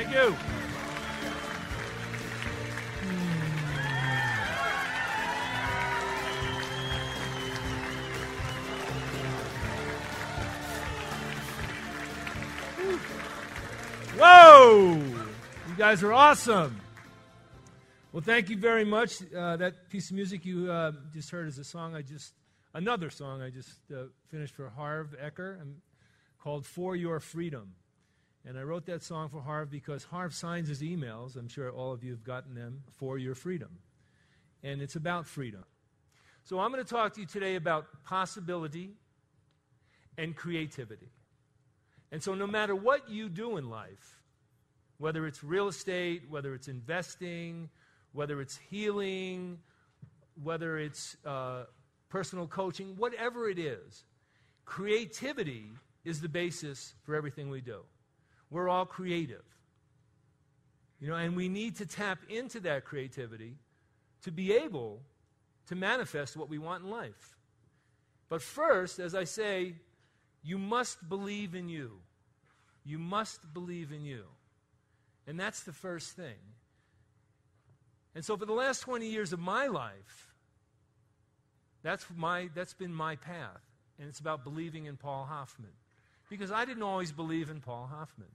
Thank you. Whoa! You guys are awesome. Well, thank you very much. That piece of music you just heard is another song I just finished for Harv Ecker called For Your Freedom. And I wrote that song for Harv because Harv signs his emails, I'm sure all of you have gotten them, For Your Freedom. And it's about freedom. So I'm going to talk to you today about possibility and creativity. And so no matter what you do in life, whether it's real estate, whether it's investing, whether it's healing, whether it's personal coaching, whatever it is, creativity is the basis for everything we do. We're all creative. And we need to tap into that creativity to be able to manifest what we want in life. But first, as I say, you must believe in you. You must believe in you. And that's the first thing. And so for the last 20 years of my life, that's been my path. And it's about believing in Paul Hoffman. Because I didn't always believe in Paul Hoffman.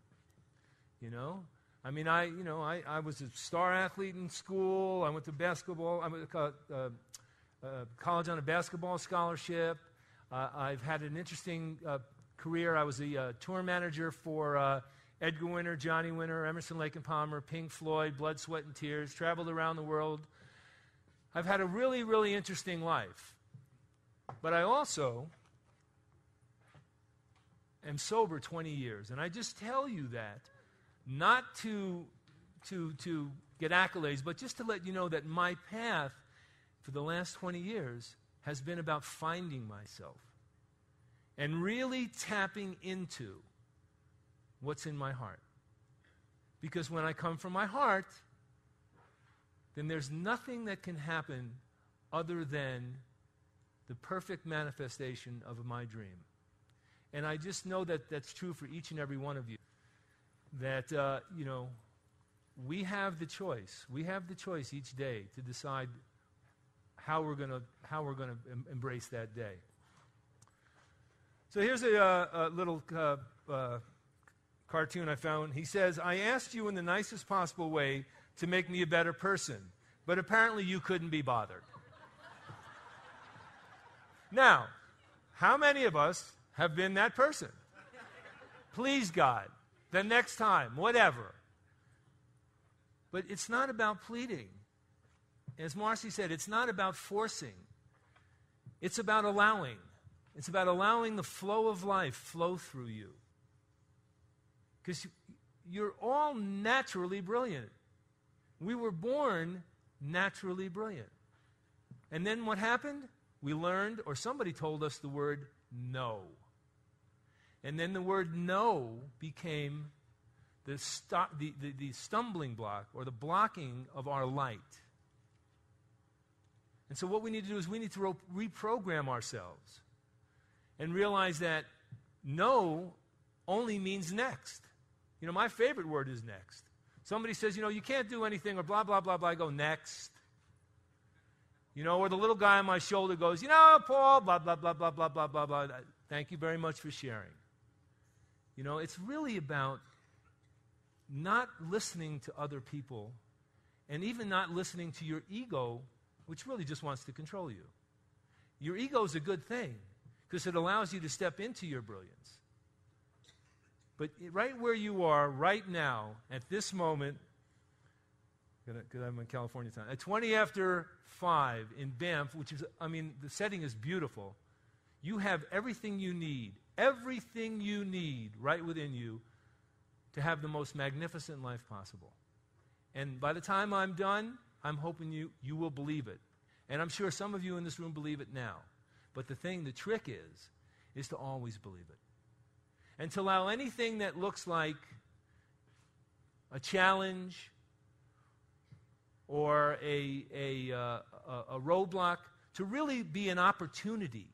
I was a star athlete in school. I went to basketball. I went to college on a basketball scholarship. I've had an interesting career. I was a tour manager for Edgar Winter, Johnny Winter, Emerson, Lake and Palmer, Pink Floyd, Blood, Sweat and Tears, traveled around the world. I've had a really, really interesting life. But I also am sober 20 years. And I just tell you that not to get accolades, but just to let you know that my path for the last 20 years has been about finding myself and really tapping into what's in my heart. Because when I come from my heart, then there's nothing that can happen other than the perfect manifestation of my dream. And I just know that that's true for each and every one of you. That, we have the choice. We have the choice each day to decide how we're going to embrace that day. So here's a little cartoon I found. He says, I asked you in the nicest possible way to make me a better person, but apparently you couldn't be bothered. Now, how many of us have been that person? Please, God, the next time, whatever. But it's not about pleading. As Marcy said, it's not about forcing. It's about allowing. It's about allowing the flow of life flow through you. Because you're all naturally brilliant. We were born naturally brilliant. And then what happened? We learned, or somebody told us the word no. And then the word no became the stumbling block or the blocking of our light. And so what we need to do is we need to reprogram ourselves and realize that no only means next. My favorite word is next. Somebody says, you can't do anything or blah, blah, blah, blah. I go, next. Or the little guy on my shoulder goes, Paul, blah, blah, blah, blah, blah, blah, blah, blah. Thank you very much for sharing. It's really about not listening to other people and even not listening to your ego, which really just wants to control you. Your ego is a good thing because it allows you to step into your brilliance. But right where you are right now, at this moment, because I'm in California time, at 20 after 5 in Banff, which is, the setting is beautiful. You have everything you need right within you to have the most magnificent life possible. And by the time I'm done, I'm hoping you will believe it. And I'm sure some of you in this room believe it now. But the trick is to always believe it. And to allow anything that looks like a challenge or a roadblock to really be an opportunity.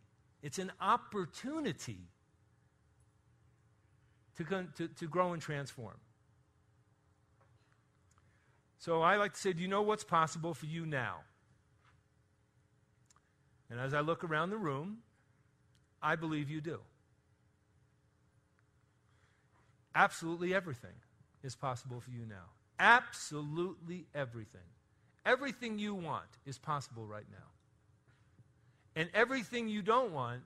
It's an opportunity to grow and transform. So I like to say, do you know what's possible for you now? And as I look around the room, I believe you do. Absolutely everything is possible for you now. Absolutely everything. Everything you want is possible right now. And everything you don't want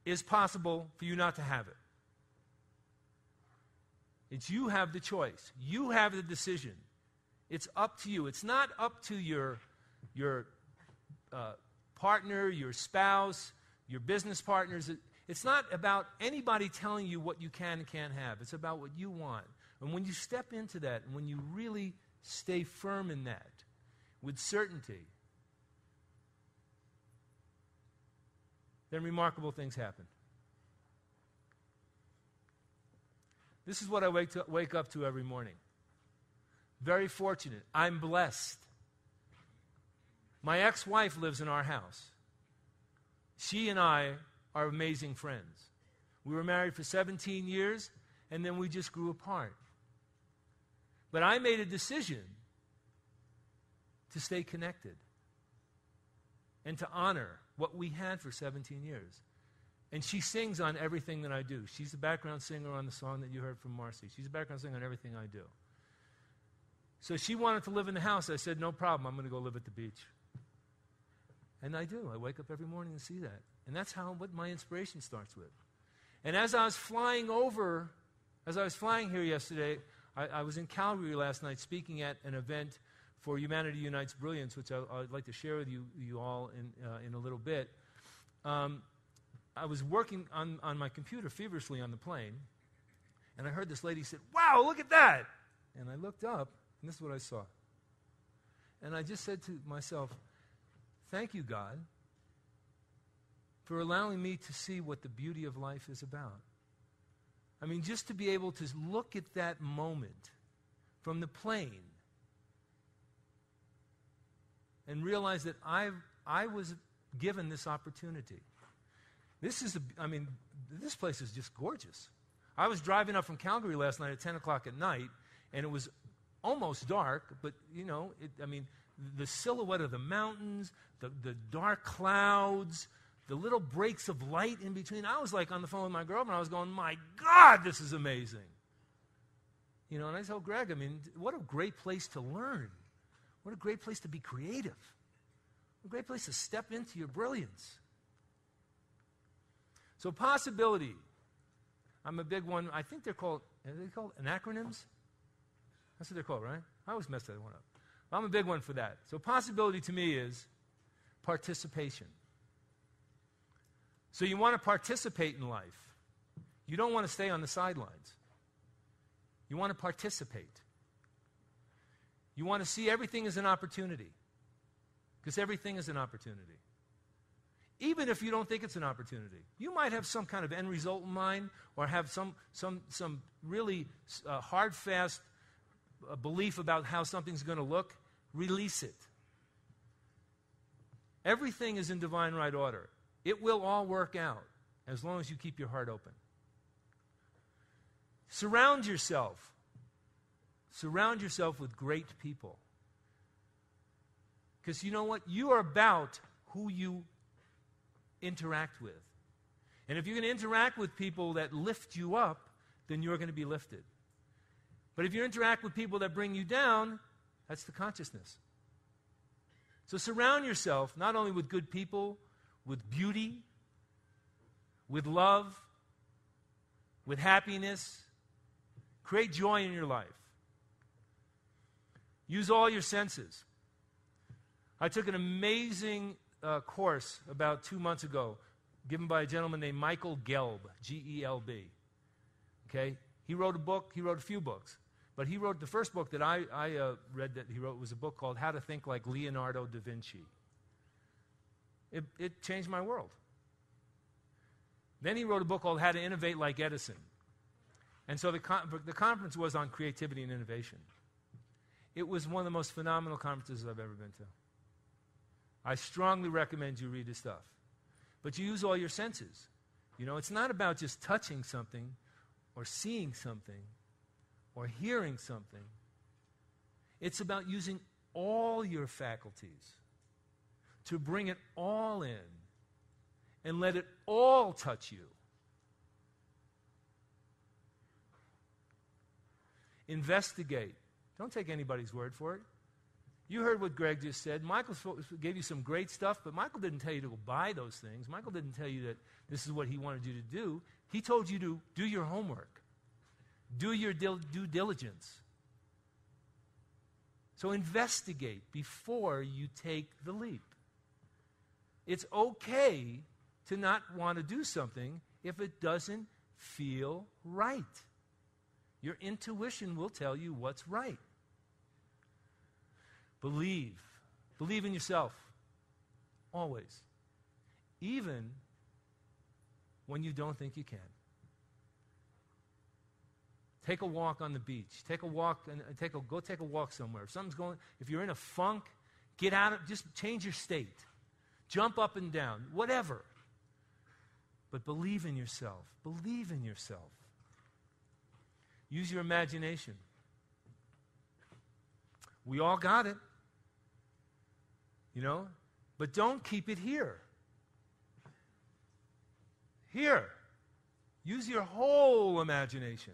is possible for you not to have it. It's you have the choice. You have the decision. It's up to you. It's not up to your partner, your spouse, your business partners. It's not about anybody telling you what you can and can't have. It's about what you want. And when you step into that, and when you really stay firm in that, with certainty, then remarkable things happen. This is what I wake up to every morning. Very fortunate. I'm blessed. My ex-wife lives in our house. She and I are amazing friends. We were married for 17 years, and then we just grew apart. But I made a decision to stay connected and to honor what we had for 17 years. And she sings on everything that I do. She's the background singer on the song that you heard from Marcy. She's the background singer on everything I do. So she wanted to live in the house. I said, no problem, I'm going to go live at the beach. And I do. I wake up every morning and see that. And that's what my inspiration starts with. And as I was flying here yesterday, I was in Calgary last night speaking at an event for Humanity Unites Brilliance, which I'd like to share with you all in a little bit. I was working on my computer feverishly on the plane, and I heard this lady say, wow, look at that! And I looked up, and this is what I saw. And I just said to myself, thank you, God, for allowing me to see what the beauty of life is about. I mean, just to be able to look at that moment from the plane and realize that I was given this opportunity. This place is just gorgeous. I was driving up from Calgary last night at 10 o'clock at night, and it was almost dark, but, the silhouette of the mountains, the dark clouds, the little breaks of light in between. I was like on the phone with my girlfriend. I was going, my God, this is amazing. And I told Greg, what a great place to learn. What a great place to be creative. What a great place to step into your brilliance. So possibility. I'm a big one. I think are they called acronyms? That's what they're called, right? I always mess that one up. I'm a big one for that. So possibility to me is participation. So you want to participate in life. You don't want to stay on the sidelines. You want to participate. You want to see everything as an opportunity. Because everything is an opportunity. Even if you don't think it's an opportunity. You might have some kind of end result in mind, or have some really hard, fast belief about how something's going to look. Release it. Everything is in divine right order. It will all work out as long as you keep your heart open. Surround yourself with great people. Because you know what? You are about who you interact with. And if you're going to interact with people that lift you up, then you're going to be lifted. But if you interact with people that bring you down, that's the consciousness. So surround yourself not only with good people, with beauty, with love, with happiness. Create joy in your life. Use all your senses. I took an amazing course about 2 months ago, given by a gentleman named Michael Gelb, G-E-L-B. Okay? He wrote a few books. But he wrote the first book that I read that he wrote was a book called How to Think Like Leonardo da Vinci. It changed my world. Then he wrote a book called How to Innovate Like Edison. And so the conference was on creativity and innovation. It was one of the most phenomenal conferences I've ever been to. I strongly recommend you read his stuff. But you use all your senses. It's not about just touching something or seeing something or hearing something. It's about using all your faculties to bring it all in and let it all touch you. Investigate. Don't take anybody's word for it. You heard what Greg just said. Michael gave you some great stuff, but Michael didn't tell you to go buy those things. Michael didn't tell you that this is what he wanted you to do. He told you to do your homework. Do your due diligence. So investigate before you take the leap. It's okay to not want to do something if it doesn't feel right. Your intuition will tell you what's right. Believe. Believe in yourself. Always. Even when you don't think you can. Take a walk on the beach. Take a walk and go take a walk somewhere. If you're in a funk, get out of, just change your state. Jump up and down, whatever. But believe in yourself. Believe in yourself. Use your imagination. We all got it. But don't keep it here. Here. Use your whole imagination.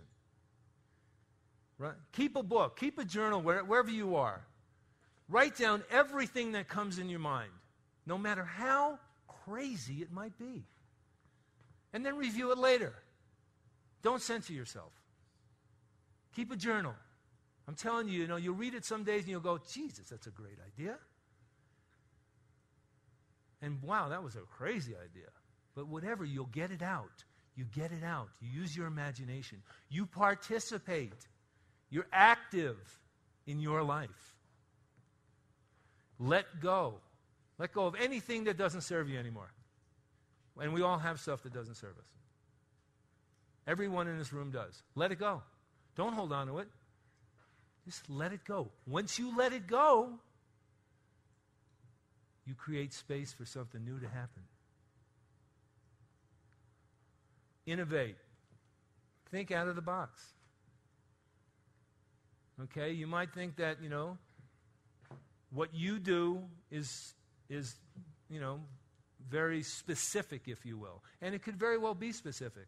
Right? Keep a book. Keep a journal wherever you are. Write down everything that comes in your mind, no matter how crazy it might be. And then review it later. Don't censor yourself. Keep a journal. I'm telling you, you'll read it some days and you'll go, Jesus, that's a great idea. And wow, that was a crazy idea. But whatever, you'll get it out. You get it out. You use your imagination. You participate. You're active in your life. Let go. Let go of anything that doesn't serve you anymore. And we all have stuff that doesn't serve us. Everyone in this room does. Let it go. Don't hold on to it. Just let it go. Once you let it go, you create space for something new to happen. Innovate. Think out of the box. Okay? You might think that, what you do is very specific, if you will. And it could very well be specific.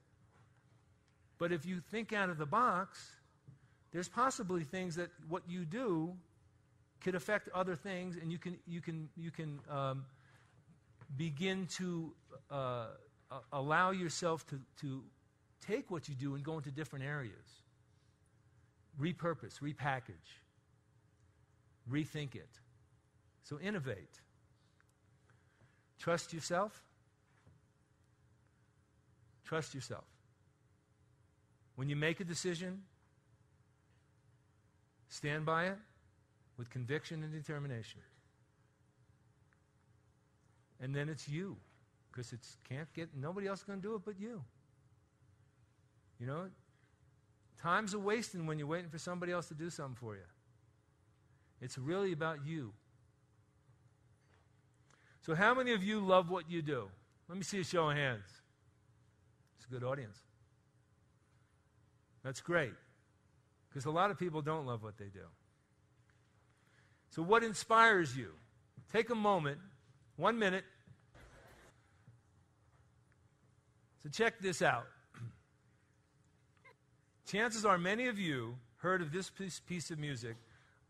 But if you think out of the box, there's possibly things that what you do could affect other things, and you can begin to allow yourself to take what you do and go into different areas. Repurpose, repackage, rethink it. So innovate. Trust yourself. Trust yourself. When you make a decision, stand by it with conviction and determination. And then it's you, because nobody else is going to do it but you. Time's a wasting when you're waiting for somebody else to do something for you. It's really about you. So how many of you love what you do? Let me see a show of hands. It's a good audience. That's great, because a lot of people don't love what they do. So what inspires you? Take a moment, 1 minute. So check this out. Chances are many of you heard of this piece of music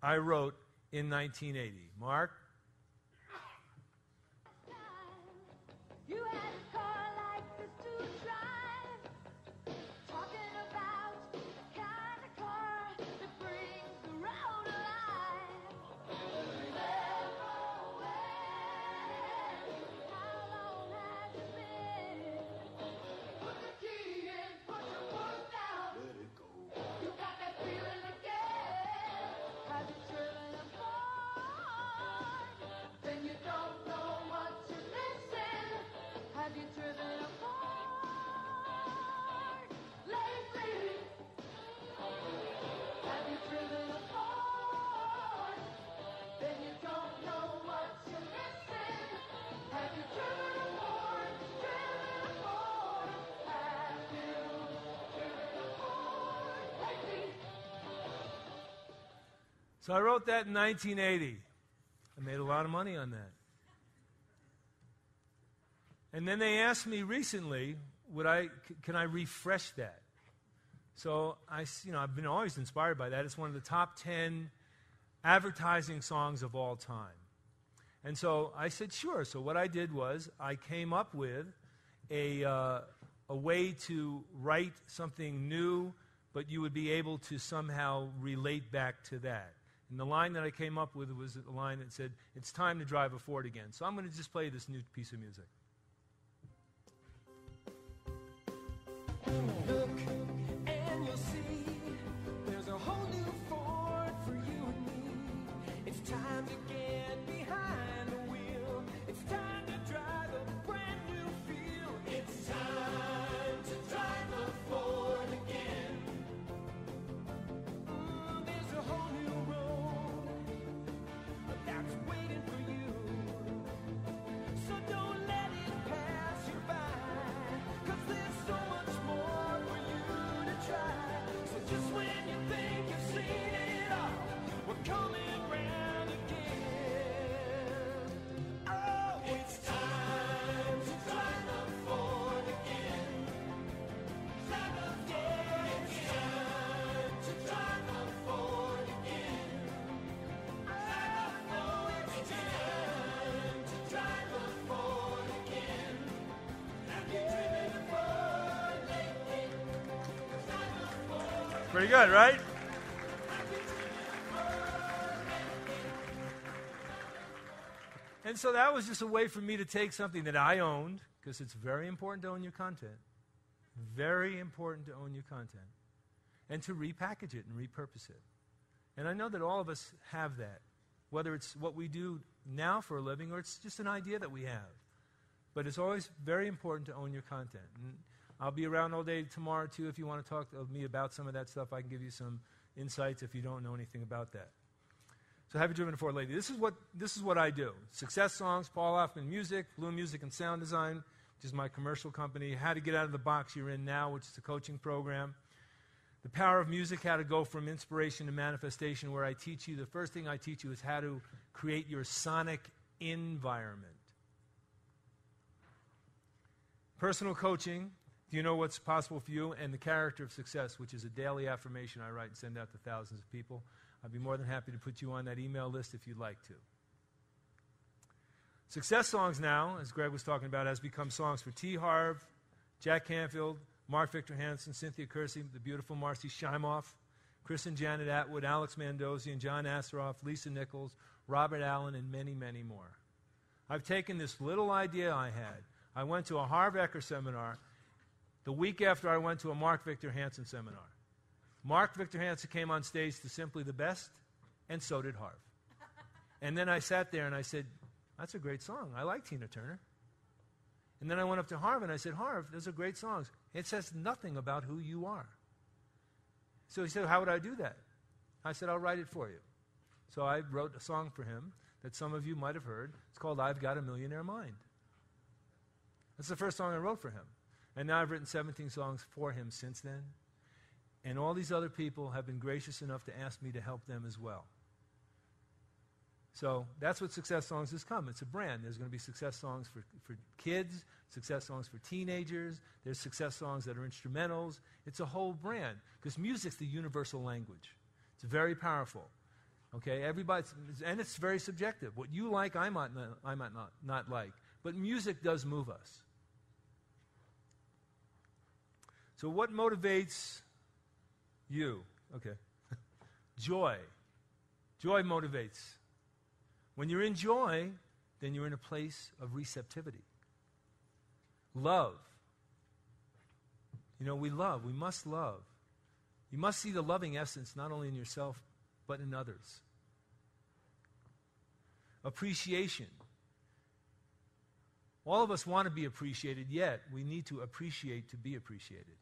I wrote in 1980. Mark? You had a car like this to drive, talking about the kind of car that brings the road alive. How long has it been? Put the key in, put your foot down. Let it go. You got that feeling again. Has it driven apart? Then you don't know what you're missing. So I wrote that in 1980. I made a lot of money on that. And then they asked me recently, can I refresh that? So I've been always inspired by that. It's one of the top 10 advertising songs of all time. And so I said, sure. So what I did was I came up with a way to write something new, but you would be able to somehow relate back to that. And the line that I came up with was a line that said, it's time to drive a Ford again. So I'm going to just play this new piece of music. Look, and you'll see there's a whole new Ford for you and me. It's time to get behind the wheel. It's time to drive a brand new feel. It's time to drive a Ford again. There's a whole new road that's waiting for you. So don't let it pass you by, 'cause there's so much more for you to try. So just when you think you've seen it all, we're coming round again. Oh, it's time to drive the Ford again. Drive the Ford, it's time to drive the Ford again. Oh, it's time to drive the Ford again. Have you driven a Ford lately? Drive the Ford. Pretty good, right? And so that was just a way for me to take something that I owned, because it's very important to own your content. Very important to own your content. And to repackage it and repurpose it. And I know that all of us have that, whether it's what we do now for a living or it's just an idea that we have. But it's always very important to own your content. And I'll be around all day tomorrow, too, if you want to talk to me about some of that stuff. I can give you some insights if you don't know anything about that. So have you driven a Ford lately? This is what I do. Success Songs, Paul Hoffman Music, Blue Music and Sound Design, which is my commercial company. How to get out of the box you're in now, which is a coaching program. The Power of Music, how to go from inspiration to manifestation, where I teach you, the first thing I teach you is how to create your sonic environment. Personal coaching, do you know what's possible for you? And the Character of Success, which is a daily affirmation I write and send out to thousands of people. I'd be more than happy to put you on that email list if you'd like to. Success Songs now, as Greg was talking about, has become songs for T. Harv, Jack Canfield, Mark Victor Hansen, Cynthia Kersey, the beautiful Marcy Shimoff, Chris and Janet Atwood, Alex Mandossian, John Asseroff, Lisa Nichols, Robert Allen, and many, many more. I've taken this little idea I had. I went to a Harv Eker seminar the week after I went to a Mark Victor Hansen seminar. Mark Victor Hansen came on stage to Simply the Best, and so did Harv. And then I sat there and I said, that's a great song. I like Tina Turner. And then I went up to Harv and I said, Harv, those are great songs. It says nothing about who you are. So he said, how would I do that? I said, I'll write it for you. So I wrote a song for him that some of you might have heard. It's called I've Got a Millionaire Mind. That's the first song I wrote for him. And now I've written 17 songs for him since then. And all these other people have been gracious enough to ask me to help them as well. So that's what Success Songs has come. It's a brand. There's going to be success songs for kids, success songs for teenagers. There's success songs that are instrumentals. It's a whole brand because music's the universal language. It's very powerful. Okay, and it's very subjective. What you like, I might not like. But music does move us. So what motivates you? Okay. Joy. Joy motivates. When you're in joy, then you're in a place of receptivity. Love. You know, we must love. You must see the loving essence not only in yourself, but in others. Appreciation. All of us want to be appreciated, yet we need to appreciate to be appreciated.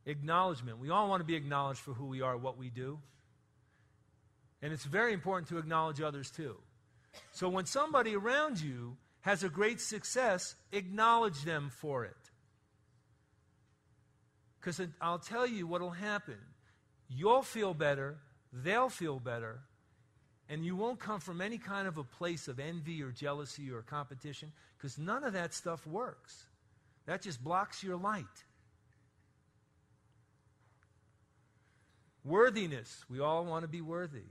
Acknowledgement. We all want to be acknowledged for who we are, what we do. And it's very important to acknowledge others too. So when somebody around you has a great success, acknowledge them for it. Because I'll tell you what will happen. You'll feel better, they'll feel better, and you won't come from any kind of a place of envy or jealousy or competition, because none of that stuff works. That just blocks your light. Worthiness. We all want to be worthy.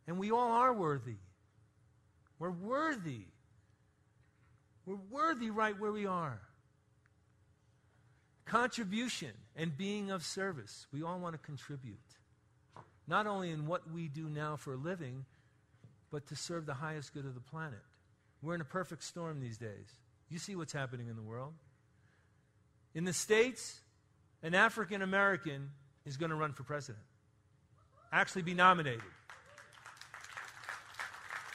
And we all are worthy. We're worthy. We're worthy right where we are. Contribution and being of service. We all want to contribute. Not only in what we do now for a living, but to serve the highest good of the planet. We're in a perfect storm these days. You see what's happening in the world. In the States, an African American is going to run for president. Actually be nominated.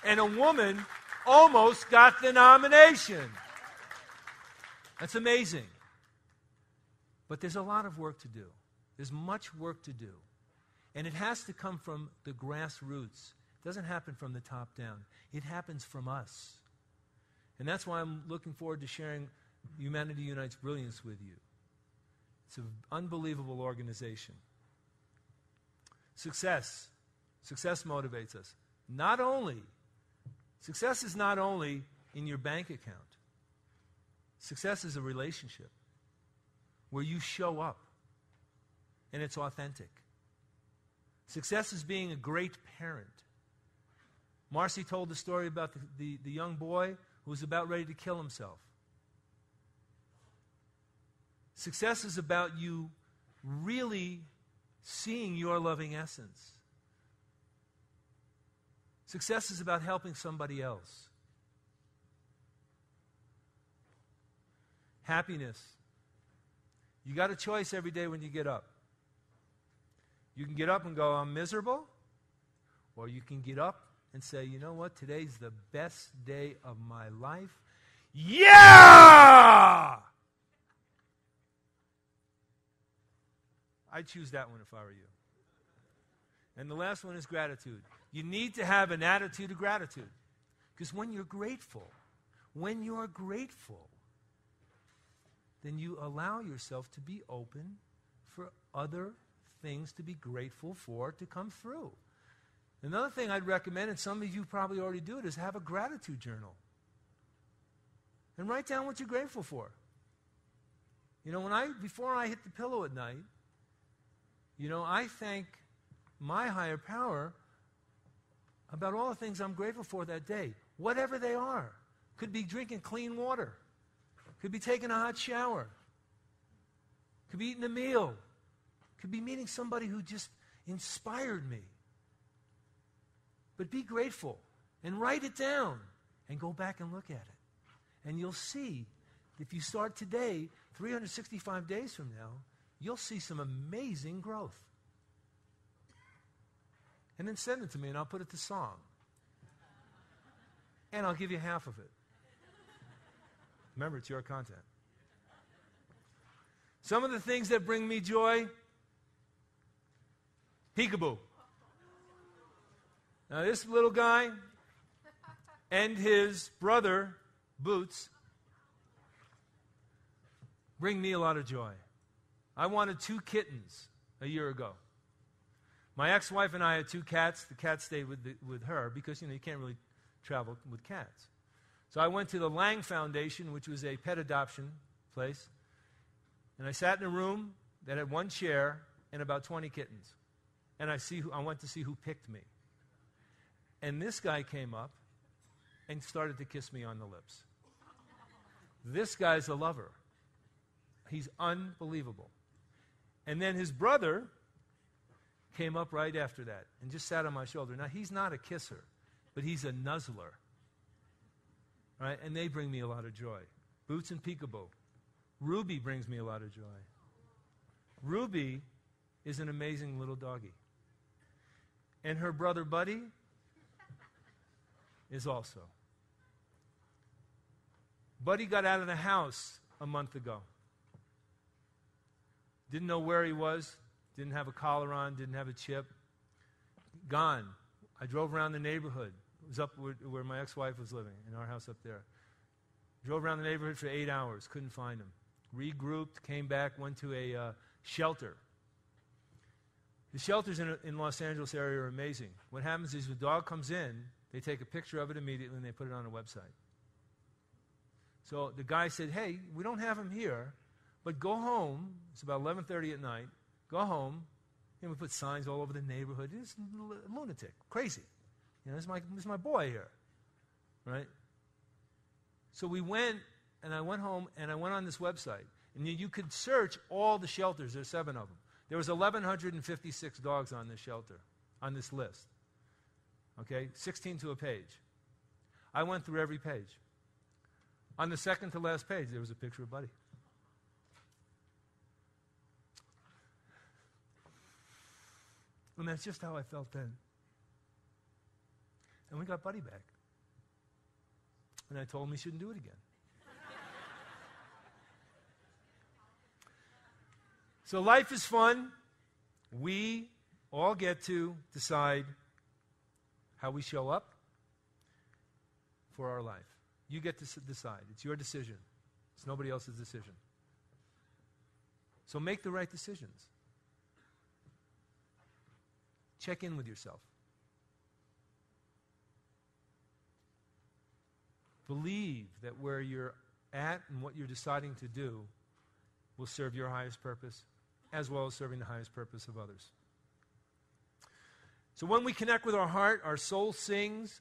And a woman almost got the nomination. That's amazing. But there's a lot of work to do. There's much work to do. And it has to come from the grassroots. It doesn't happen from the top down. It happens from us. And that's why I'm looking forward to sharing Humanity Unites Brilliance with you. It's an unbelievable organization. Success. Success motivates us. Success is not only in your bank account. Success is a relationship where you show up and it's authentic. Success is being a great parent. Marcy told the story about the young boy who was about ready to kill himself. Success is about you really seeing your loving essence. Success is about helping somebody else. Happiness. You got a choice every day when you get up. You can get up and go, I'm miserable. Or you can get up and say, you know what? Today's the best day of my life. Yeah! I'd choose that one if I were you. And the last one is gratitude. You need to have an attitude of gratitude. Because when you're grateful, then you allow yourself to be open for other things to be grateful for to come through. Another thing I'd recommend, and some of you probably already do it, is have a gratitude journal. And write down what you're grateful for. You know, before I hit the pillow at night, you know, I thank my higher power about all the things I'm grateful for that day, whatever they are. Could be drinking clean water. Could be taking a hot shower. Could be eating a meal. Could be meeting somebody who just inspired me. But be grateful and write it down and go back and look at it. And you'll see, if you start today, 365 days from now, you'll see some amazing growth. And then send it to me and I'll put it to song. And I'll give you half of it. Remember, it's your content. Some of the things that bring me joy, peekaboo. Now this little guy and his brother, Boots, bring me a lot of joy. I wanted 2 kittens a year ago. My ex-wife and I had 2 cats. The cats stayed with her because, you know, you can't really travel with cats. So I went to the Lang Foundation, which was a pet adoption place, and I sat in a room that had 1 chair and about 20 kittens. And I went to see who picked me. And this guy came up and started to kiss me on the lips. This guy's a lover. He's unbelievable. And then his brother came up right after that and just sat on my shoulder. Now, he's not a kisser, but he's a nuzzler. Right? And they bring me a lot of joy. Boots and Peekaboo. Ruby brings me a lot of joy. Ruby is an amazing little doggy. And her brother Buddy is also. Buddy got out of the house a month ago. Didn't know where he was. Didn't have a collar on. Didn't have a chip. Gone. I drove around the neighborhood. It was up where my ex-wife was living, in our house up there. Drove around the neighborhood for 8 hours. Couldn't find him. Regrouped, came back, went to a shelter. The shelters in Los Angeles area are amazing. What happens is when a dog comes in, they take a picture of it immediately and they put it on a website. So the guy said, hey, we don't have him here, but go home. It's about 11:30 at night. Go home. And we put signs all over the neighborhood. This lunatic, crazy. You know, this is my boy here, right? So we went, and I went home, and I went on this website. And you could search all the shelters. There's 7 of them. There was 1,156 dogs on this shelter, on this list. Okay, 16 to a page. I went through every page. On the second to last page, there was a picture of Buddy. And that's just how I felt then. And we got Buddy back. And I told him he shouldn't do it again. So life is fun. We all get to decide how we show up for our life. You get to decide. It's your decision. It's nobody else's decision. So make the right decisions. Check in with yourself. Believe that where you're at and what you're deciding to do will serve your highest purpose, as well as serving the highest purpose of others. So when we connect with our heart, our soul sings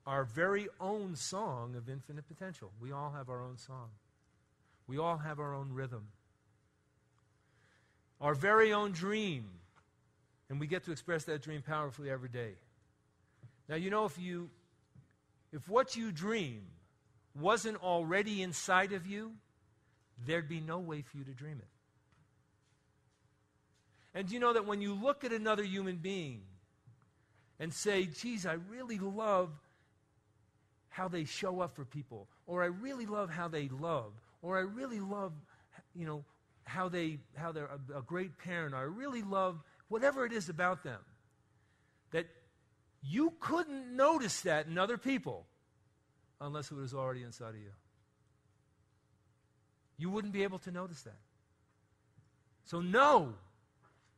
our very own song of infinite potential. We all have our own song. We all have our own rhythm. Our very own dream. And we get to express that dream powerfully every day. Now, you know, if what you dream wasn't already inside of you, there'd be no way for you to dream it. And do you know that when you look at another human being and say, geez, I really love how they show up for people, or I really love how they love, or I really love, you know, how they're a great parent, or I really love whatever it is about them, that you couldn't notice that in other people unless it was already inside of you. You wouldn't be able to notice that. So know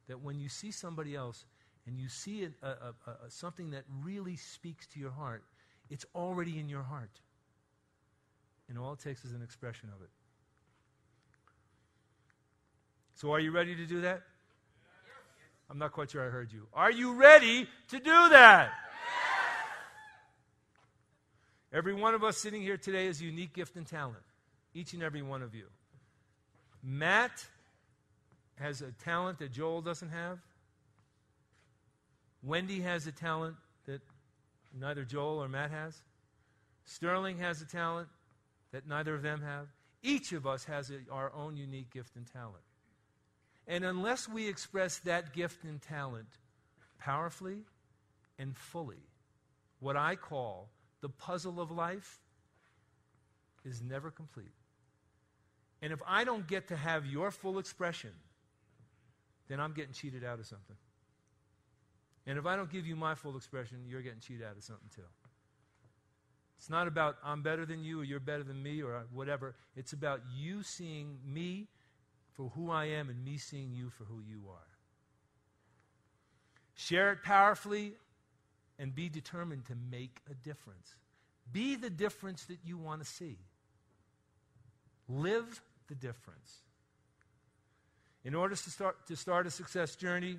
that when you see somebody else and you see something that really speaks to your heart, it's already in your heart. And all it takes is an expression of it. So are you ready to do that? I'm not quite sure I heard you. Are you ready to do that? Yes! Every one of us sitting here today has a unique gift and talent. Each and every one of you. Matt has a talent that Joel doesn't have. Wendy has a talent that neither Joel or Matt has. Sterling has a talent that neither of them have. Each of us has our own unique gift and talent. And unless we express that gift and talent powerfully and fully, what I call the puzzle of life is never complete. And if I don't get to have your full expression, then I'm getting cheated out of something. And if I don't give you my full expression, you're getting cheated out of something too. It's not about I'm better than you or you're better than me or whatever. It's about you seeing me for who I am and me seeing you for who you are. Share it powerfully and be determined to make a difference. Be the difference that you want to see. Live the difference. In order to start a success journey,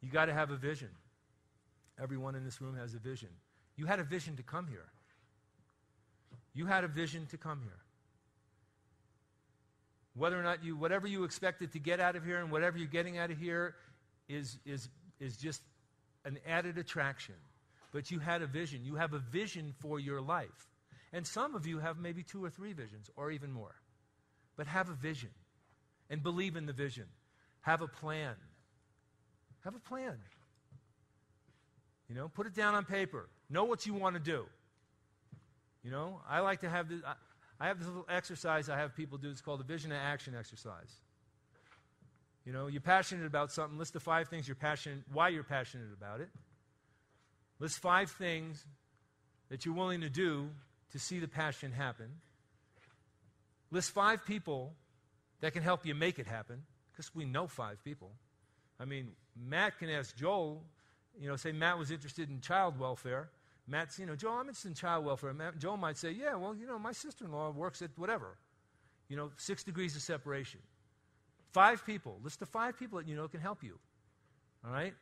you got to have a vision. Everyone in this room has a vision. You had a vision to come here. You had a vision to come here. Whether or not whatever you expected to get out of here and whatever you're getting out of here is just an added attraction. But you had a vision. You have a vision for your life. And some of you have maybe 2 or 3 visions or even more. But have a vision and believe in the vision. Have a plan. Have a plan. You know, put it down on paper. Know what you want to do. You know, I like to have this. I have this little exercise I have people do. It's called the vision and action exercise. You know, you're passionate about something. List the 5 things why you're passionate about it. List 5 things that you're willing to do to see the passion happen. List 5 people that can help you make it happen, because we know 5 people. I mean, Matt can ask Joel, say Matt was interested in child welfare. Matt's, Joel, I'm interested in child welfare. Joel might say, yeah, well, my sister-in-law works at whatever. 6 degrees of separation. 5 people. List the 5 people that can help you. All right?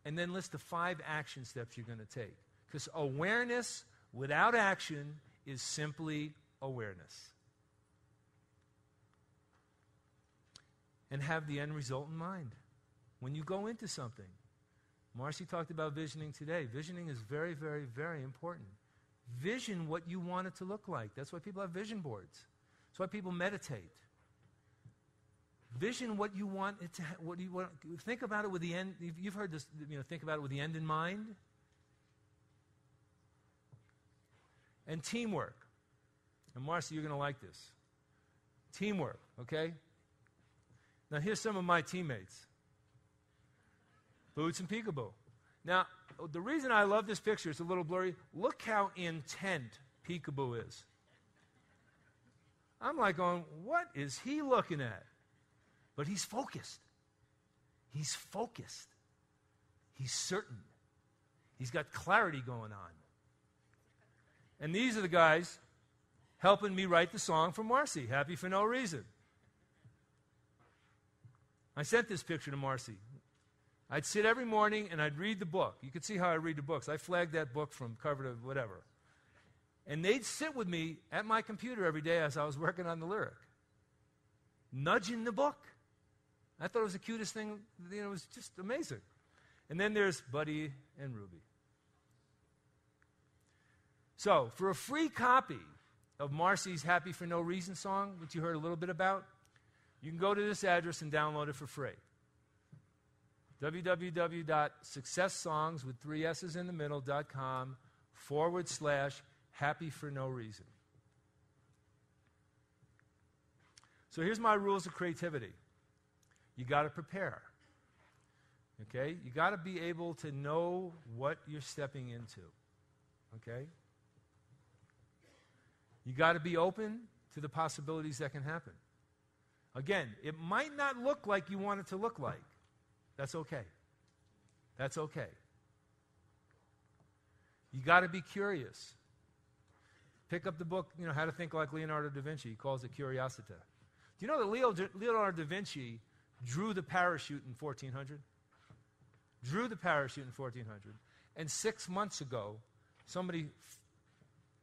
And then list the 5 action steps you're going to take. Because awareness without action is simply awareness. And have the end result in mind. When you go into something, Marcy talked about visioning today. Visioning is very, very, very important. Vision what you want it to look like. That's why people have vision boards. That's why people meditate. Vision what you want it to. What do you want? Think about it with the end. You've heard this. Think about it with the end in mind. And teamwork. And Marcy, you're going to like this. Teamwork. Okay. Now here's some of my teammates. Boots and Peekaboo. Now, the reason I love this picture, it's a little blurry, look how intent Peekaboo is. I'm like going, what is he looking at? But he's focused. He's focused. He's certain. He's got clarity going on. And these are the guys helping me write the song for Marcy, Happy for No Reason. I sent this picture to Marcy. I'd sit every morning and I'd read the book. You could see how I read the books. I flagged that book from cover to whatever. And they'd sit with me at my computer every day as I was working on the lyric, nudging the book. I thought it was the cutest thing. It was just amazing. And then there's Buddy and Ruby. So, for a free copy of Marcy's Happy for No Reason song, which you heard a little bit about, you can go to this address and download it for free. www.successsongs with 3 S's in the middle.com/happy for no reason. So here's my rules of creativity. You got to prepare. Okay? You got to be able to know what you're stepping into. Okay? You got to be open to the possibilities that can happen. Again, it might not look like you want it to look like. That's okay. That's okay. You got to be curious. Pick up the book, How to Think Like Leonardo da Vinci. He calls it Curiosity. Do you know that Leonardo da Vinci drew the parachute in 1400? Drew the parachute in 1400. And 6 months ago, somebody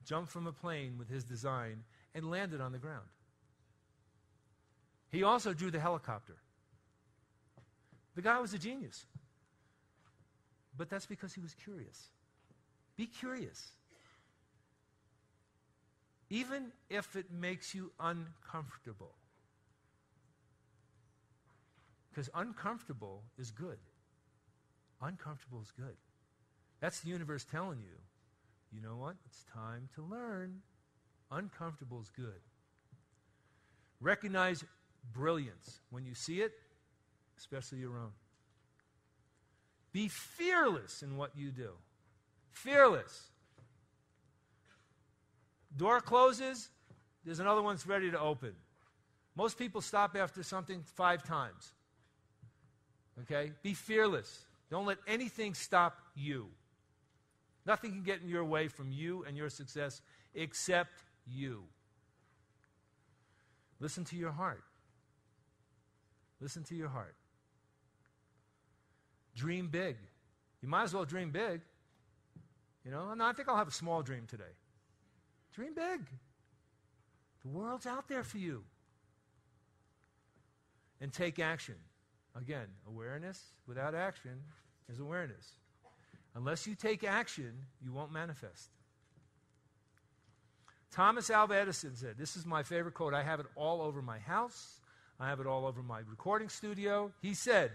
jumped from a plane with his design and landed on the ground. He also drew the helicopter. The guy was a genius. But that's because he was curious. Be curious. Even if it makes you uncomfortable. Because uncomfortable is good. Uncomfortable is good. That's the universe telling you, you know what? It's time to learn. Uncomfortable is good. Recognize brilliance when you see it, especially your own. Be fearless in what you do. Fearless. Door closes, there's another one that's ready to open. Most people stop after something 5 times. Okay? Be fearless. Don't let anything stop you. Nothing can get in your way from you and your success except you. Listen to your heart. Listen to your heart. Dream big. You might as well dream big. No, I think I'll have a small dream today. Dream big. The world's out there for you. And take action. Again, awareness without action is awareness. Unless you take action, you won't manifest. Thomas Alva Edison said, this is my favorite quote. I have it all over my house. I have it all over my recording studio. He said,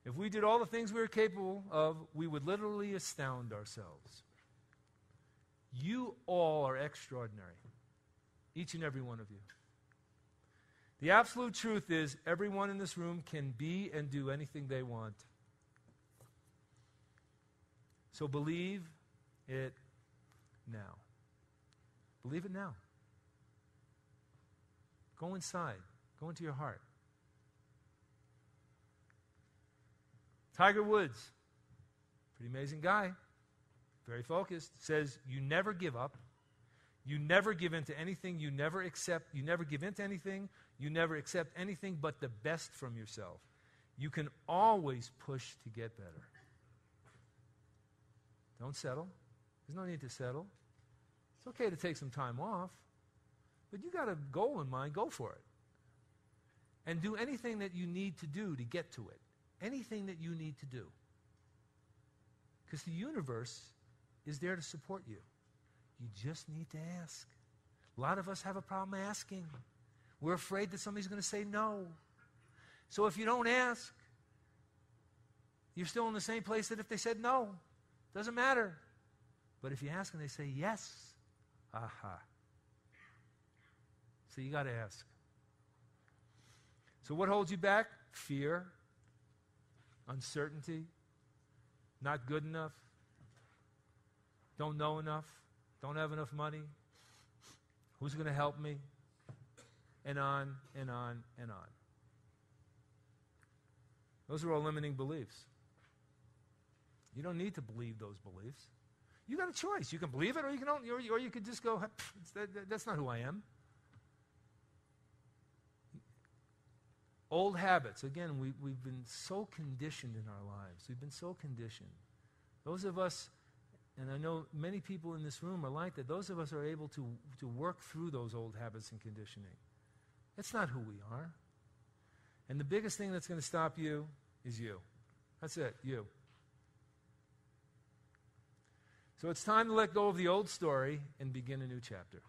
if we did all the things we were capable of, we would literally astound ourselves. You all are extraordinary. Each and every one of you. The absolute truth is everyone in this room can be and do anything they want. So believe it now. Believe it now. Go inside. Go into your heart. Tiger Woods, pretty amazing guy, very focused, says you never give up. You never give in to anything. You never give in to anything. You never accept anything but the best from yourself. You can always push to get better. Don't settle. There's no need to settle. It's okay to take some time off, but you got a goal in mind, go for it. And do anything that you need to do to get to it. Anything that you need to do. Because the universe is there to support you. You just need to ask. A lot of us have a problem asking. We're afraid that somebody's going to say no. So if you don't ask, you're still in the same place that if they said no. Doesn't matter. But if you ask and they say yes, aha. So you got to ask. So what holds you back? Fear, uncertainty, not good enough, don't know enough, don't have enough money, who's going to help me, and on and on and on. Those are all limiting beliefs. You don't need to believe those beliefs. You got a choice. You can believe it, or you could just go, that's not who I am. Old habits. Again, we've been so conditioned in our lives. We've been so conditioned. Those of us, and I know many people in this room are like that, those of us are able to work through those old habits and conditioning. That's not who we are. And the biggest thing that's going to stop you is you. That's it, you. So it's time to let go of the old story and begin a new chapter.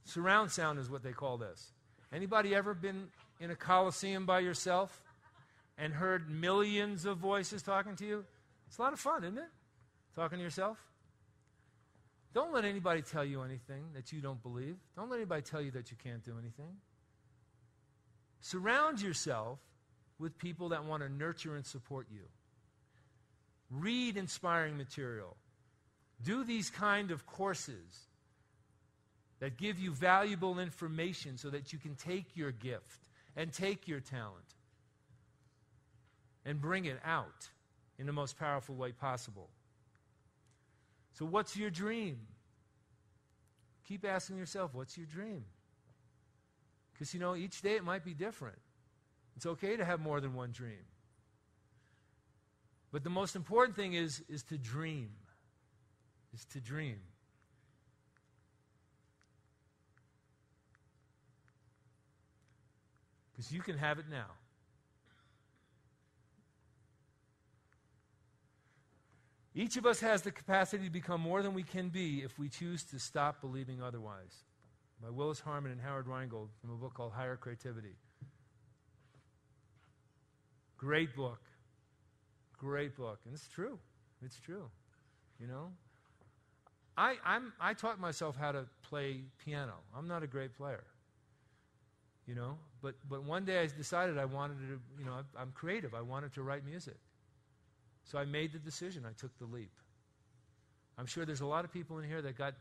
Surround sound is what they call this. Anybody ever been in a coliseum by yourself and heard millions of voices talking to you? It's a lot of fun, isn't it? Talking to yourself. Don't let anybody tell you anything that you don't believe. Don't let anybody tell you that you can't do anything. Surround yourself with people that want to nurture and support you. Read inspiring material. Do these kind of courses that give you valuable information so that you can take your gift and take your talent and bring it out in the most powerful way possible. So what's your dream? Keep asking yourself, what's your dream? Because, each day it might be different. It's okay to have more than one dream. But the most important thing is to dream. Is to dream. Because you can have it now. Each of us has the capacity to become more than we can be if we choose to stop believing otherwise. By Willis Harman and Howard Rheingold from a book called Higher Creativity. Great book. Great book. And it's true. It's true. I taught myself how to play piano. I'm not a great player. But one day I decided I wanted to, I'm creative. I wanted to write music. So I made the decision. I took the leap. I'm sure there's a lot of people in here that got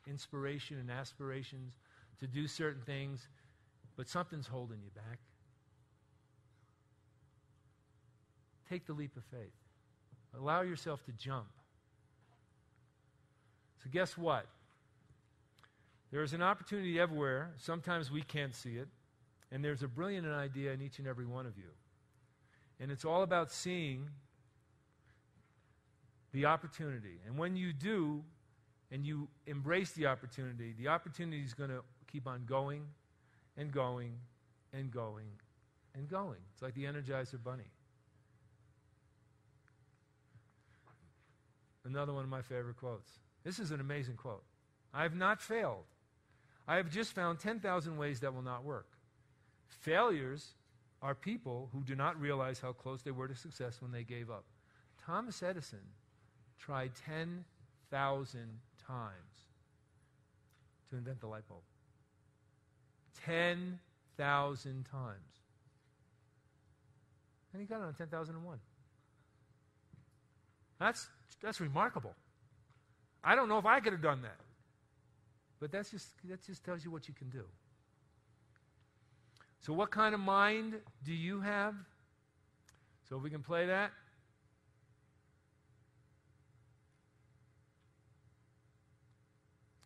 inspiration and aspirations to do certain things, but something's holding you back. Take the leap of faith. Allow yourself to jump. So guess what? There is an opportunity everywhere. Sometimes we can't see it. And there's a brilliant idea in each and every one of you. And it's all about seeing the opportunity. And when you do, and you embrace the opportunity is going to keep on going and going and going and going. It's like the Energizer Bunny. Another one of my favorite quotes. This is an amazing quote. I have not failed. I have just found 10,000 ways that will not work. Failures are people who do not realize how close they were to success when they gave up. Thomas Edison tried 10,000 times to invent the light bulb. 10,000 times. And he got it on 10,001. That's remarkable. I don't know if I could have done that. But that just tells you what you can do. So what kind of mind do you have? So if we can play that.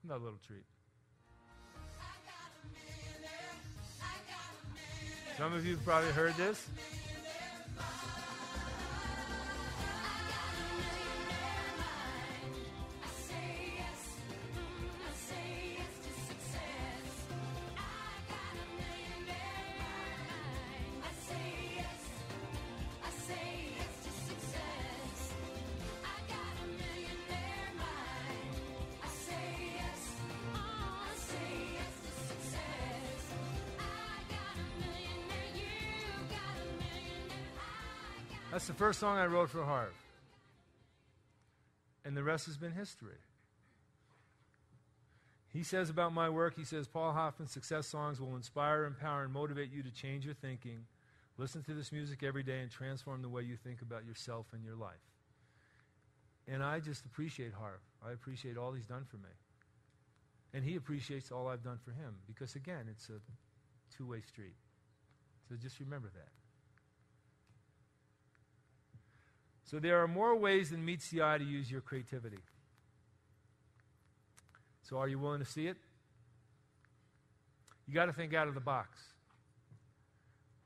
Another little treat. Some of you have probably heard this. That's the first song I wrote for Harv. And the rest has been history. He says about my work, he says, Paul Hoffman's success songs will inspire, empower, and motivate you to change your thinking. Listen to this music every day and transform the way you think about yourself and your life. And I just appreciate Harv. I appreciate all he's done for me. And he appreciates all I've done for him. Because again, it's a two-way street. So just remember that. So there are more ways than meets the eye to use your creativity. So are you willing to see it? You got to think out of the box.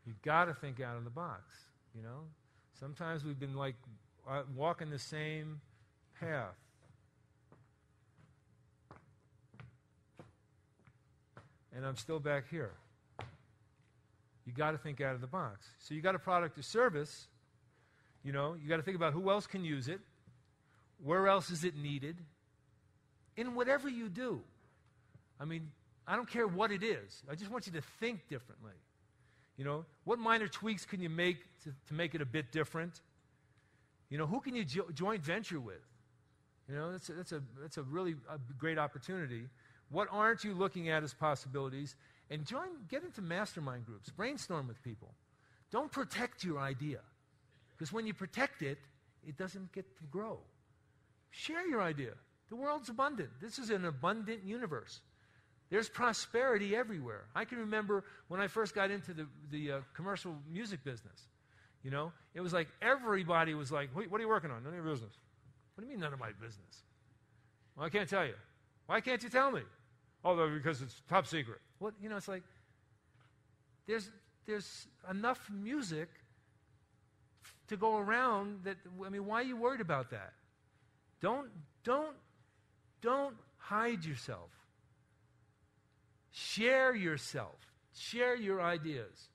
You got to think out of the box, you know? Sometimes we've been like walking the same path. And I'm still back here. You got to think out of the box. So you got a product or service. You know, you got to think about who else can use it, where else is it needed, in whatever you do. I mean, I don't care what it is. I just want you to think differently. You know, what minor tweaks can you make to make it a bit different? You know, who can you joint venture with? You know, that's a really great opportunity. What aren't you looking at as possibilities? And get into mastermind groups. Brainstorm with people. Don't protect your idea. Because when you protect it, it doesn't get to grow. Share your idea. The world's abundant. This is an abundant universe. There's prosperity everywhere. I can remember when I first got into the commercial music business. You know, it was like everybody was like, what are you working on? None of your business. What do you mean none of my business? Well, I can't tell you. Why can't you tell me? Oh, because it's top secret. What, you know, it's like there's enough music to go around that, I mean, why are you worried about that? Don't hide yourself. Share yourself. Share your ideas.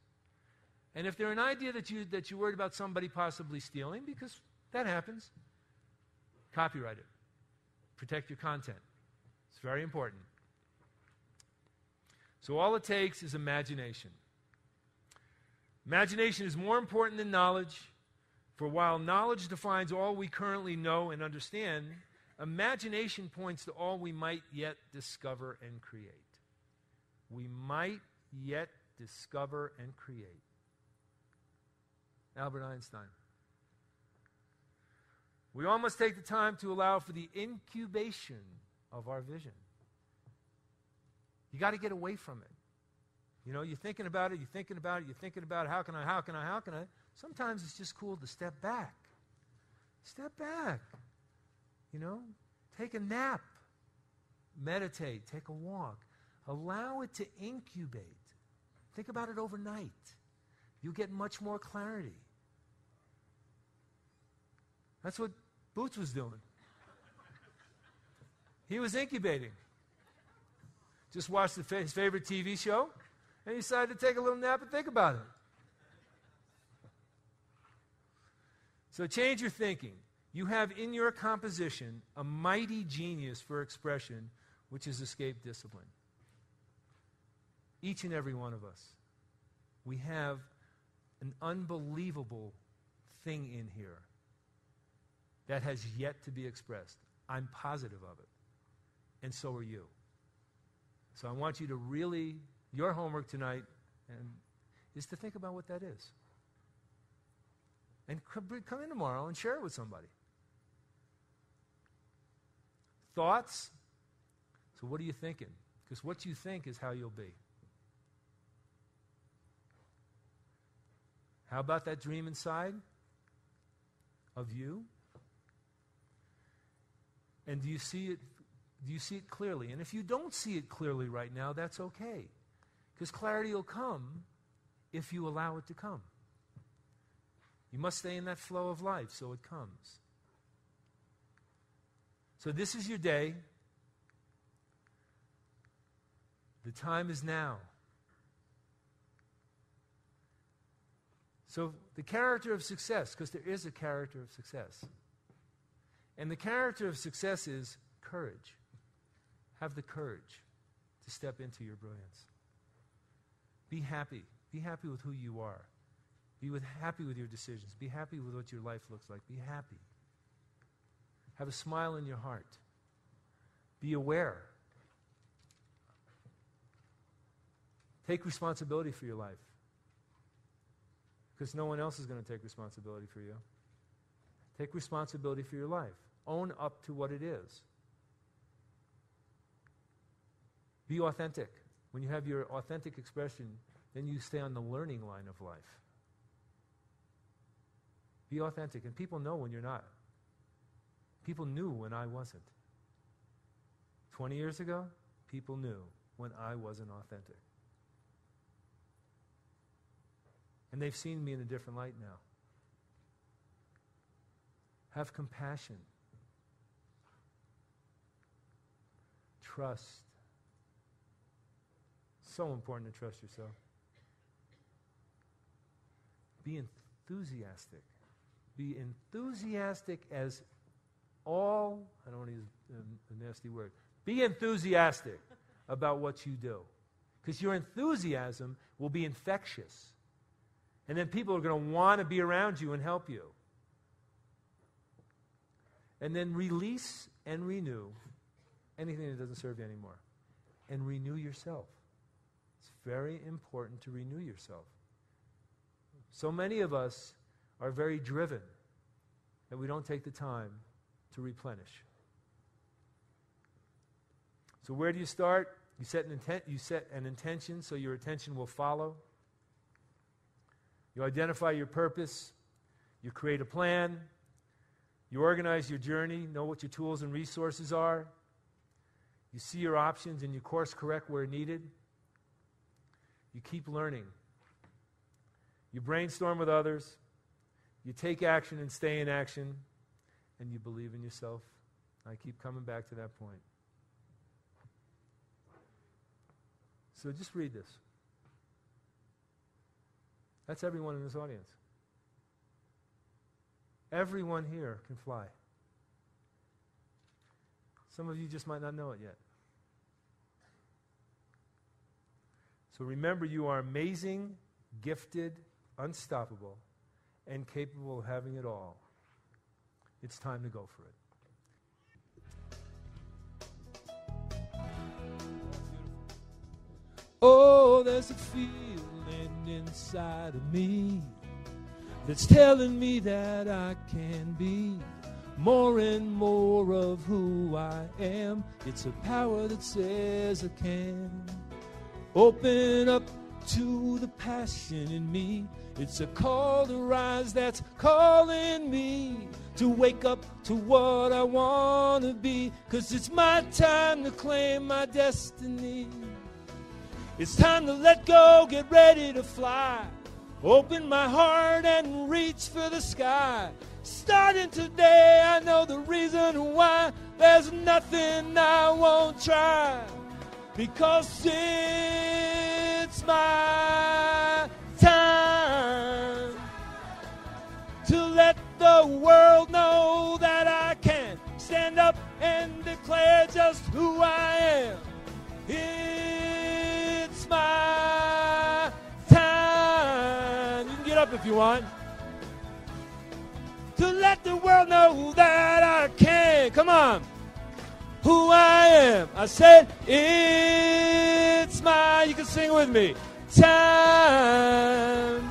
And if they're an idea that you're worried about somebody possibly stealing, because that happens, copyright it. Protect your content. It's very important. So all it takes is imagination. Imagination is more important than knowledge. For while knowledge defines all we currently know and understand, imagination points to all we might yet discover and create. We might yet discover and create. Albert Einstein. We all must take the time to allow for the incubation of our vision. You got to get away from it. You know, you're thinking about it, how can I? Sometimes it's just cool to step back. Step back. You know, take a nap. Meditate, take a walk. Allow it to incubate. Think about it overnight. You'll get much more clarity. That's what Boots was doing. He was incubating. Just watched his favorite TV show, and he decided to take a little nap and think about it. So change your thinking. You have in your composition a mighty genius for expression, which is escape discipline. Each and every one of us. We have an unbelievable thing in here that has yet to be expressed. I'm positive of it. And so are you. So I want you to really, your homework tonight is to think about what that is. And come in tomorrow and share it with somebody. Thoughts? So what are you thinking? Because what you think is how you'll be. How about that dream inside? of you? And do you see it? Do you see it clearly? And if you don't see it clearly right now, that's okay. Because clarity will come if you allow it to come. You must stay in that flow of life so it comes. So this is your day. The time is now. So the character of success, because there is a character of success. And the character of success is courage. Have the courage to step into your brilliance. Be happy. Be happy with who you are. Happy with your decisions. Be happy with what your life looks like. Be happy. Have a smile in your heart. Be aware. Take responsibility for your life. Because no one else is going to take responsibility for you. Take responsibility for your life. Own up to what it is. Be authentic. When you have your authentic expression, then you stay on the learning line of life. Be authentic. And people know when you're not. People knew when I wasn't. 20 years ago, people knew when I wasn't authentic. And they've seen me in a different light now. Have compassion. Trust. So important to trust yourself. Be enthusiastic. Be enthusiastic as all, I don't want to use a nasty word. Be enthusiastic about what you do. Because your enthusiasm will be infectious. And then people are going to want to be around you and help you. And then release and renew anything that doesn't serve you anymore. And renew yourself. It's very important to renew yourself. So many of us are very driven that we don't take the time to replenish. So where do you start? You set an intention so your attention will follow. You identify your purpose. You create a plan. You organize your journey, know what your tools and resources are. You see your options and you course correct where needed. You keep learning. You brainstorm with others. You take action and stay in action. And you believe in yourself. I keep coming back to that point. So just read this. That's everyone in this audience. Everyone here can fly. Some of you just might not know it yet. So remember, you are amazing, gifted, unstoppable, and capable of having it all. It's time to go for it. Oh, there's a feeling inside of me that's telling me that I can be more and more of who I am. It's a power that says I can. Open up to the passion in me. It's a call to rise that's calling me to wake up to what I want to be. 'Cause it's my time to claim my destiny. It's time to let go, get ready to fly. Open my heart and reach for the sky. Starting today, I know the reason why. There's nothing I won't try. Because it's my time to let the world know that I can stand up and declare just who I am. It's my time. You can get up if you want. To let the world know that I can. Come on. Who I am. I said, it's my, you can sing with me, time.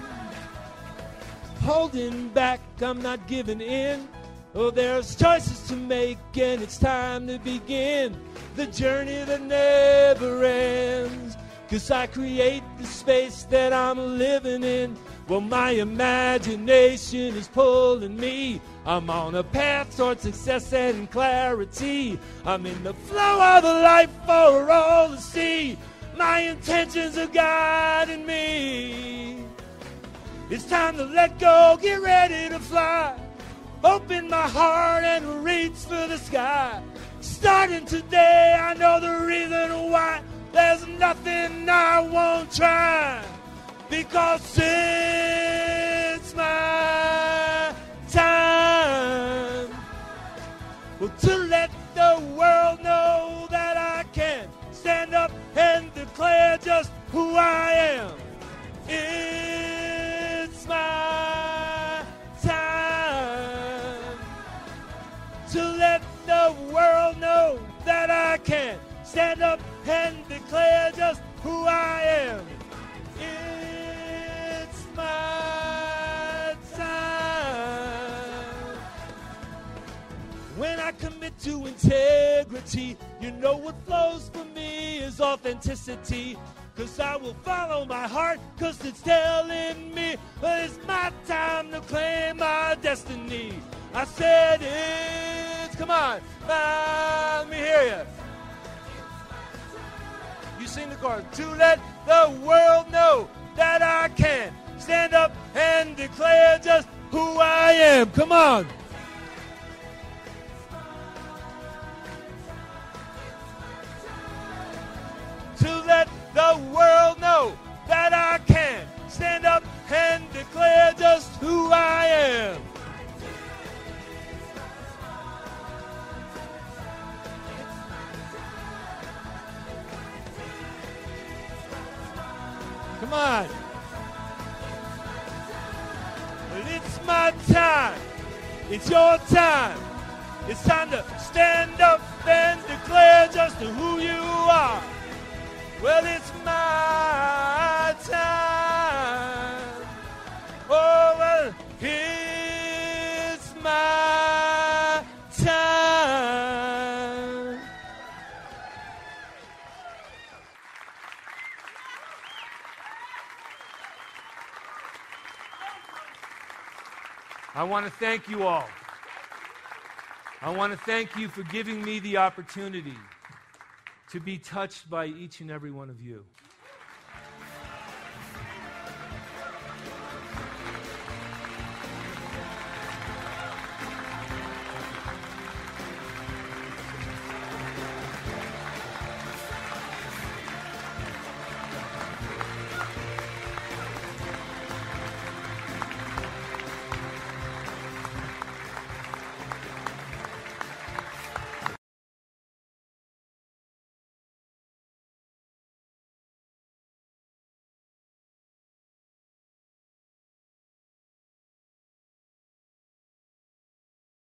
Holding back, I'm not giving in. Oh, there's choices to make, and it's time to begin the journey that never ends. 'cause I create the space that I'm living in. Well, my imagination is pulling me. I'm on a path towards success and clarity. I'm in the flow of the life for all to see. My intentions are guiding me. It's time to let go, get ready to fly. Open my heart and reach for the sky. Starting today, I know the reason why. There's nothing I won't try. Because it's my time. Well, to let the world know that I can stand up and declare just who I am. It's my time. To let the world know that I can stand up and declare just who I am. It's my time. When I commit to integrity, you know what flows for me is authenticity. 'Cause I will follow my heart, 'cause it's telling me it's my time to claim my destiny. I said it's, come on, let me hear you. You sing the chorus. To let the world know that I can stand up and declare just who I am. Come on. To let the world know that I can stand up and declare just who I am. Come on. Well, it's my time. It's your time. It's time to stand up and declare just who you are. Well, it's my time. Oh, well, it's my time. I want to thank you all. I want to thank you for giving me the opportunity to be touched by each and every one of you.